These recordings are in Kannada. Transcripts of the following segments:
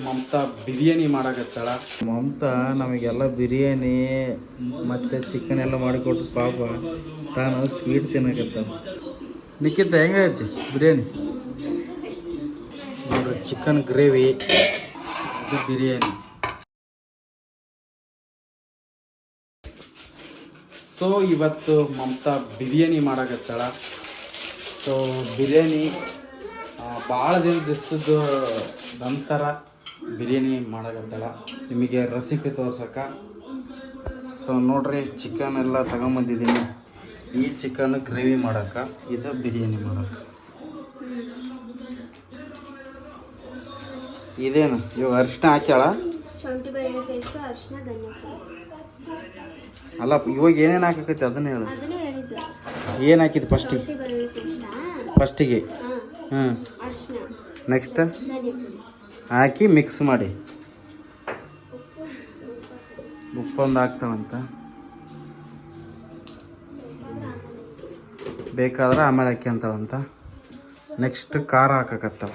ಮಮತಾ ಬಿರಿಯಾನಿ ಮಾಡಕತ್ತಾಳ. ಮಮತಾ ನಮಗೆಲ್ಲ ಬಿರಿಯಾನಿ ಮತ್ತು ಚಿಕನ್ ಎಲ್ಲ ಮಾಡಿಕೊಟ್ಟು ಪಾಪ ತಾನು ಸ್ವೀಟ್ ತಿನ್ನಕತ್ತಾಳ. ನಿಖಿತ ಹೆಂಗೈತಿ ಬಿರಿಯಾನಿ? ನೋಡ್ರಿ ಚಿಕನ್ ಗ್ರೇವಿ, ಇದು ಬಿರಿಯಾನಿ. ಸೊ ಇವತ್ತು ಮಮತಾ ಬಿರಿಯಾನಿ ಮಾಡಕತ್ತಾಳ. ಸೊ ಬಿರಿಯಾನಿ ಭಾಳ ದಿವಸದ ನಂತರ ಬಿರಿಯಾನಿ ಮಾಡಕತ್ತಾಳ. ನಿಮಗೆ ರೆಸಿಪಿ ತೋರ್ಸಕ್ಕೆ. ಸೊ ನೋಡ್ರಿ ಚಿಕನ್ ಎಲ್ಲ ತಗೊಂಬಂದಿದ್ದೀನಿ. ಈ ಚಿಕನ್ ಗ್ರೇವಿ ಮಾಡೋಕೆ, ಇದು ಬಿರಿಯಾನಿ ಮಾಡೋಕೆ. ಇದೇನು ಇವಾಗ ಅರಿಶಿನ ಹಾಕ್ಯಾಳ? ಅಲ್ಲ ಇವಾಗ ಏನೇನು ಹಾಕಕೈತಿ ಅದನ್ನ ಹೇಳು. ಏನು ಹಾಕಿದ್ದು ಫಸ್ಟಿಗೆ? ಹ್ಞೂ, ನೆಕ್ಸ್ಟ್ ಹಾಕಿ ಮಿಕ್ಸ್ ಮಾಡಿ ಉಪ್ಪೊಂದು ಹಾಕ್ತಾವಂತ. ಬೇಕಾದ್ರೆ ಆಮೇಲೆ ಹಾಕ್ಯಂತಾವಂತ. ನೆಕ್ಸ್ಟ್ ಖಾರ ಹಾಕಕತ್ತಾವ.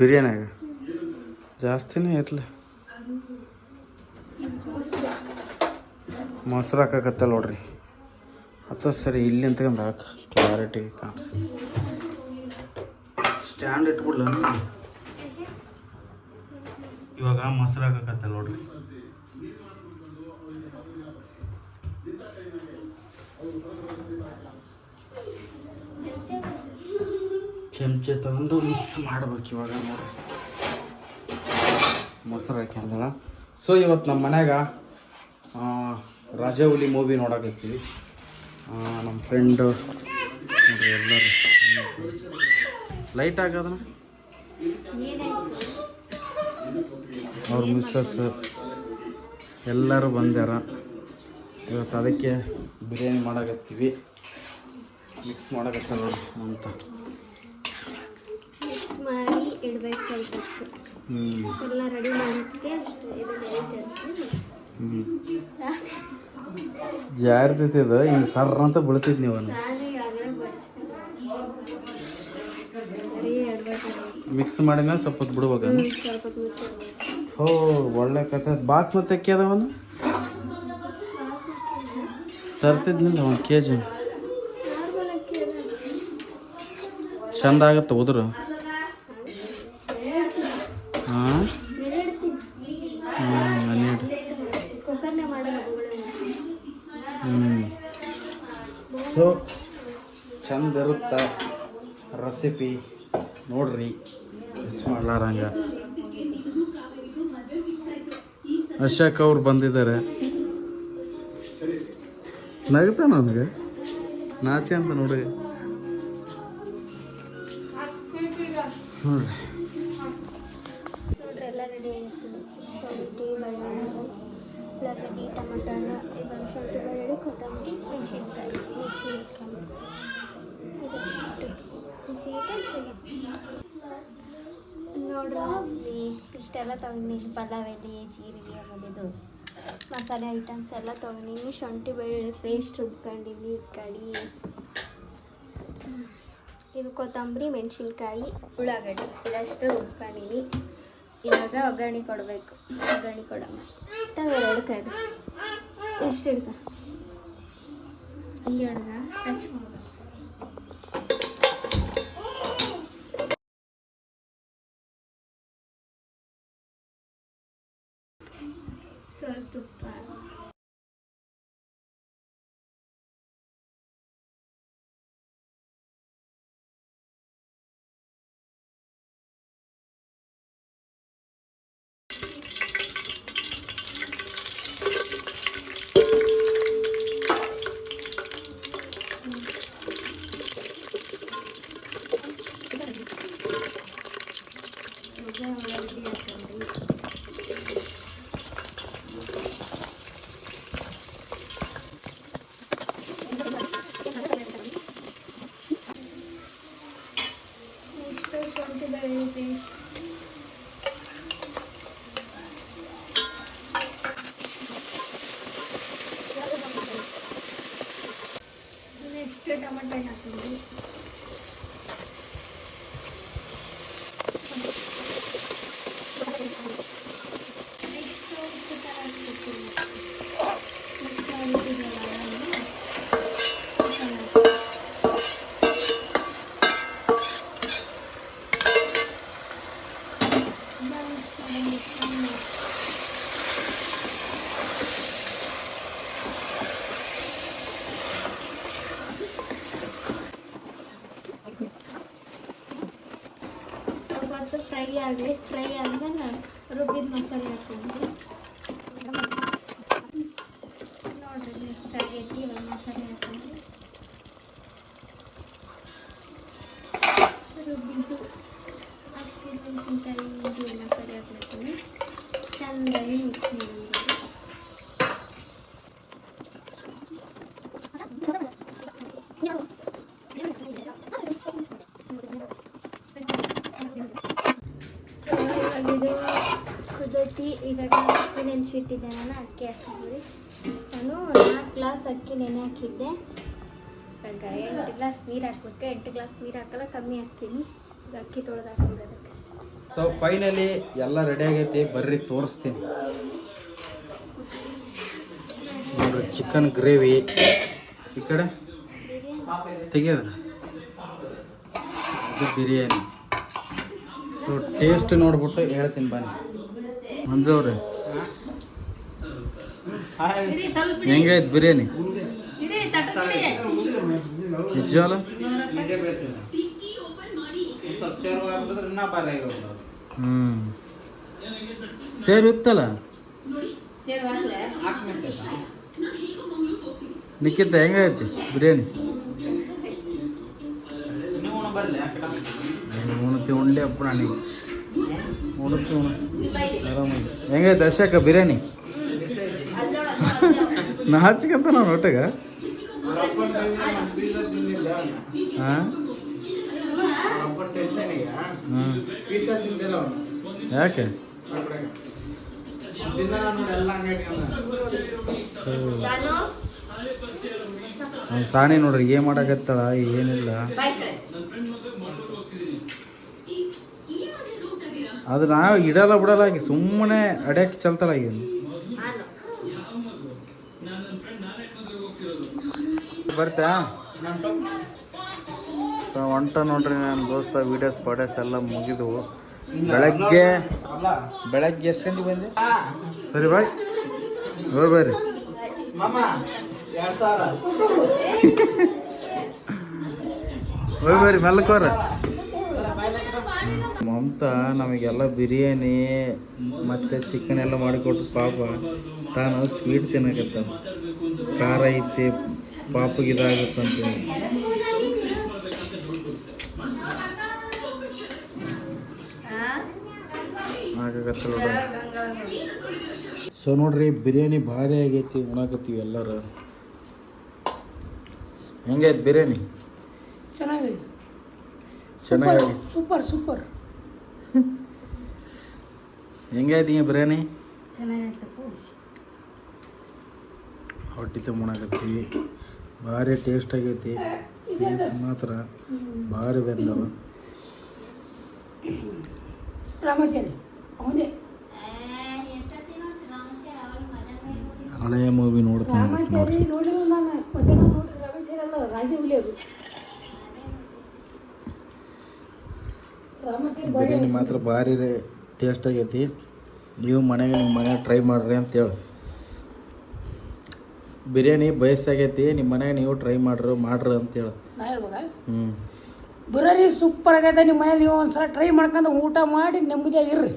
ಬಿರಿಯಾನಿಯಾಗ ಜಾಸ್ತಿನೇ ಇರಲಿ. ಮೊಸರು ಹಾಕಕತ್ತಲ್ಲ ನೋಡ್ರಿ. ಅಥವಾ ಸರಿ ಇಲ್ಲಿ ಅಂತಂದು ಹಾಕಿ ಕ್ಲಾರಿಟಿ ಕಾಣಿಸ್. ಸ್ಟ್ಯಾಂಡ್ ಇಟ್ಬಿಡ್ಲ ಇವಾಗ. ಮೊಸರು ಹಾಕಕತ್ತಲ್ಲ ನೋಡ್ರಿ. ಚಮಚೆ ತಗೊಂಡು ಮಿಕ್ಸ್ ಮಾಡ್ಬೇಕು ಇವಾಗ. ನೋಡ್ರಿ ಮೊಸರು ಹಾಕ್ಯಂದಳ. ಸೊ ಇವತ್ತು ನಮ್ಮ ಮನ್ಯಾಗ ರಾಜಾಹುಲಿ ಮೂವಿ ನೋಡಕತ್ತೀವಿ. ನಮ್ಮ ಫ್ರೆಂಡು ನೋಡ್ರಿ ಎಲ್ಲರೂ ಲೈಟ್ ಹಾಕೋದನ್ನ ಅವ್ರ ಮಿಸ್ಸಸ್ ಎಲ್ಲರೂ ಬಂದ್ಯಾರ. ಇವತ್ತು ಅದಕ್ಕೆ ಬಿರಿಯಾನಿ ಮಾಡಕತ್ತೀವಿ. ಮಿಕ್ಸ್ ಮಾಡಕತ್ತ ನೋಡಿ ಅಂತ ಮಾಡಿ ಇಡಬೇಕು. ಎಲ್ಲ ರೆಡಿ ಮಾಡೋಕ್ಕೆ ಜಾರ್ತಿದ ಹಿಂಗೆ ಸರ್ರ ಅಂತ ಬೀಳ್ತಿದ್ ನೀವು. ಮಿಕ್ಸ್ ಮಾಡಿನ ಸ್ವಲ್ಪ ಹೊತ್ತು ಬಿಡ್ಬೇಕು. ಹೋ ಒಳ್ಳೆ ಕತೆ. ಬಾಸ್ಮತಿ ಅಕ್ಕಿ ಅದಾವನು ತರ್ತಿದ್ನಿಲ್ಲ 1 kg. ಚಂದ ಆಗತ್ತೆ ಉದುರು. ಹಾಂ ಸೊ ಚಂದ ಇರುತ್ತೆ ರೆಸಿಪಿ. ನೋಡ್ರಿ ಮಿಸ್ ಮಾಡ್ಲಾರಂಗ. ಅಶೋಕ್ ಅವ್ರು ಬಂದಿದ್ದಾರೆ. ನಗ್ತಾ ನನಗೆ ನಾಚೆ ಅಂತ ನೋಡಿ. ನೋಡ್ರಿ ಎಲ್ಲ ರೆಡಿ ಆಯಿತು. ಶುಂಠಿ, ಬೆಳ್ಳುಳ್ಳಿ, ಉಳ್ಳಾಗಡ್ಡಿ, ಟೊಮೆಟೊ ಹಣ್ಣು, ಶುಂಠಿ, ಬೆಳ್ಳುಳ್ಳಿ, ಕೊತ್ತಂಬರಿ, ಮೆಣಸಿನ್ಕಾಯಿ ಮಿಕ್ಸಿ ಇಟ್ಕೊಂಡು ಇದಷ್ಟು ನೋಡ್ರಿ ಇಷ್ಟೆಲ್ಲ ತೊಗೊಂಡಿನಿ. ಪಲಾವ್ ಎಲೆ, ಜೀರಿಗೆ, ಆಮೇಲೆ ಮಸಾಲೆ ಐಟಮ್ಸ್ ಎಲ್ಲ ತೊಗೊಂಡಿನಿ. ಶುಂಠಿ ಬೆಳ್ಳುಳ್ಳಿ ಪೇಸ್ಟ್ ರುಬ್ಕೊಂಡಿನಿ. ಕಡಿ ಇದು ಕೊತ್ತಂಬರಿ, ಮೆಣಸಿನ್ಕಾಯಿ, ಉಳ್ಳಾಗಡ್ಡಿ ಇದಷ್ಟು ರುಬ್ಕೊಂಡಿನಿ. ಇವಾಗ ಒಗ್ಗರಣೆ ಕೊಡಬೇಕು. ಒಗ್ಗರಣೆ ಕೊಡೋಣ. ತಗೋ ಕಾಯ್ದು ಎಷ್ಟು ಹಿಡ್ಕ ಹಿಂಗೆ ಹಿಡ್ದ ಟಚ್ ಮಾಡ. ಸ್ವಲ್ಪ ತುಪ್ಪ, ಟೊಮೆಟೊ ಹಣ್ಣು ಹಾಕಿದ್ವಿ. ನೆಕ್ಸ್ಟು ಉಪ್ಪು ಥರ ಹಾಕ್ಬಿಡ್ತೀನಿ. ನೆಕ್ಸ್ಟ್ ಮಾಡಿಟ್ಟಿದ್ವಲ್ಲ ಸ್ವಲ್ಪ ಹೊತ್ತು ಫ್ರೈ ಆದ್ಮೇಲೆ ರುಬ್ಬಿದ ಮಸಾಲೆ ಹಾಕ್ಕೊಂಡ್ವಿ. ನೋಡ್ರಿ ಮಿಕ್ಸ್ ಆಗೈತಿ. ಇವಾಗ ಮಸಾಲೆ ಹಾಕೊಂಡ್ವಿ. ರುಬ್ಬಿದ್ದು ಹಸಿಮೆಣಸಿನ್ಕಾಯಿ ಇದು ಮಸಾಲೆ ಹಾಕ್ತೀನಿ. ಚೆಂದಾಗಿ ಮಿಕ್ಸ್ ಮಾಡಿ. ಇದು ಕುದೈತಿ. ಇವಾಗ ಅಕ್ಕಿ ನೆನೆಸಿಟ್ಟಿದ್ದೆ. ನಾನು ಅಕ್ಕಿ ಹಾಕಿದ್ವಿ. ನಾನು 4 ಗ್ಲಾಸ್ ಅಕ್ಕಿ ನೆನೆ ಹಾಕಿದ್ದೆ. ಇವಾಗ 8 ಗ್ಲಾಸ್ ನೀರು ಹಾಕ್ಬೇಕು. 8 ಗ್ಲಾಸ್ ನೀರು ಹಾಕಲ್ಲ, ಕಮ್ಮಿ ಹಾಕ್ತೀನಿ. ಈಗ ಅಕ್ಕಿ ತೊಳೆದು ಹಾಕಿರೋದಕ್ಕೆ. ಸೊ ಫೈನಲಿ ಎಲ್ಲ ರೆಡಿ ಆಗೈತಿ. ಬರ್ರಿ ತೋರಿಸ್ತೀನಿ ನೋಡ್ರಿ. ಚಿಕನ್ ಗ್ರೇವಿ ಈ ಕಡೆ ತೆಗೆದ ಇದು ಬಿರಿಯಾನಿ. ಸೊ ಟೇಸ್ಟ್ ನೋಡ್ಬಿಟ್ಟು ಹೇಳ್ತೀನಿ ಬನ್ನಿ. ಮಂಜು ಅವ್ರೆ ಹೆಂಗೈತೆ ಬಿರಿಯಾನಿ? ನಿಜವಲ್ಲ? ಸೇರು ಇತ್ತಲ್ಲ ನಿಕ್ಕಿತ್ತ ಹೆಂಗೈತಿ ಬಿರಿಯಾನಿ? ಉಣ್ತಿ ಉಣ್ಲಿ ಅಪ್ಪ ನನಗೆ ಉಣ್ತಿ ಆರಾಮಾಗಿ. ಹೆಂಗೈತೆ ಅಶಾಕ ಬಿರಿಯಾನಿ? ನಾಚಿಕಂತ ನಾನು ಒಟ್ಟಾಗ ಹಾಂ ಯಾಕೆ ಸಾಣಿ ನೋಡ್ರಿ ಏನ್ ಮಾಡಕತ್ತಾಳ ಏನಿಲ್ಲ. ಅದು ನಾವು ಇಡಲ್ಲ ಬಿಡಲ್ಲ ಆಗಿ ಸುಮ್ಮನೆ ಅಡ್ಯಾಕೆ ಚಲ್ತಾಳ ಆಗಿ. ಬರ್ತಾ ಹೊಂಟ ನೋಡ್ರಿ ನನ್ನ ದೋಸ್ತ. ವೀಡಿಯೋಸ್ ಪಾಡೋಸ್ ಎಲ್ಲ ಮುಗಿದವು. ಬೆಳಗ್ಗೆ ಎಷ್ಟು ಗಂಟೆಗೆ ಬಂದೆ? ಸರಿ ಬಾಯ್ ಹೋಗಿ ಬರ್ರಿ. ಹೋಗಿ ಬರ್ರಿ ಮೆಲ್ಲಕೋರ. ಮಮತಾ ನಮಗೆಲ್ಲ ಬಿರಿಯಾನಿ ಮತ್ತು ಚಿಕನ್ ಎಲ್ಲ ಮಾಡಿಕೊಟ್ಟು ಪಾಪ ತಾನು ಸ್ವೀಟ್ ತಿನ್ನಕತ್ತ. ಖಾರ ಐತಿ ಪಾಪಗೆ ಇದಾಗುತ್ತಂತೇಳಿ. ಸೊ ನೋಡ್ರಿ ಬಿರಿಯಾನಿ ಭಾರಿ ಆಗೈತಿ. ಉಣಾಕತ್ತೀವಿ ಎಲ್ಲರೂ. ಹೆಂಗೈತಿ ಬಿರಿಯಾನಿ? ಚೆನ್ನಾಗಿ ಸೂಪರ್ ಸೂಪರ್. ಹೆಂಗೈತಿ ಬಿರಿಯಾನಿ? ಚೆನ್ನಾಗೈತಪ್ಪ. ಹೊಟ್ಟಿ ತುಂಬ ಉಣಾಕತ್ತೀವಿ. ಭಾರಿ ಟೇಸ್ಟ್ ಆಗೈತಿ. ಮಾತ್ರ ಭಾರಿ ಬೆಂದವ. ರಾಮಾಚಾರಿ ಅವನೇ ಹಳೆಯ ಮೂವಿ ನೋಡ್ತೀನಿ. ರಾಮಾಚಾರಿ ನೋಡಿದ್ರು ನಾನು ಮಧ್ಯಾಹ್ನ ನೋಡಿದ್ರೆ ರಾಮಾಚಾರಿ ಅಲ್ಲ ರಾಜೀವ್ಲಿ ಅದು. ಬಿರಿಯಾನಿ ಮಾತ್ರ ಭಾರಿ ಟೇಸ್ಟ್ ಆಗೈತಿ. ನೀವು ಮನೆಗೆ ನಿಮ್ಮ ಮನೆಯಾಗ ಟ್ರೈ ಮಾಡ್ರಿ ಅಂತೇಳಿ. ಬಿರಿಯಾನಿ ಬಯಸಾಗೈತಿ. ನಿಮ್ಮ ಮನೆಯಾಗ ನೀವು ಟ್ರೈ ಮಾಡ್ರಿ ಅಂತೇಳಿ. ನಾ ಹೇಳ್ಬೋದಾ? ಬಿರಿಯಾನಿ ಸೂಪರ್ ಆಗೈತೆ. ನಿಮ್ಮ ಮನೇಲಿ ನೀವು ಒಂದ್ಸಲ ಟ್ರೈ ಮಾಡ್ಕೊಂಡು ಊಟ ಮಾಡಿ ನೆಮ್ಮದಿಯಾಗಿರ್ರಿ.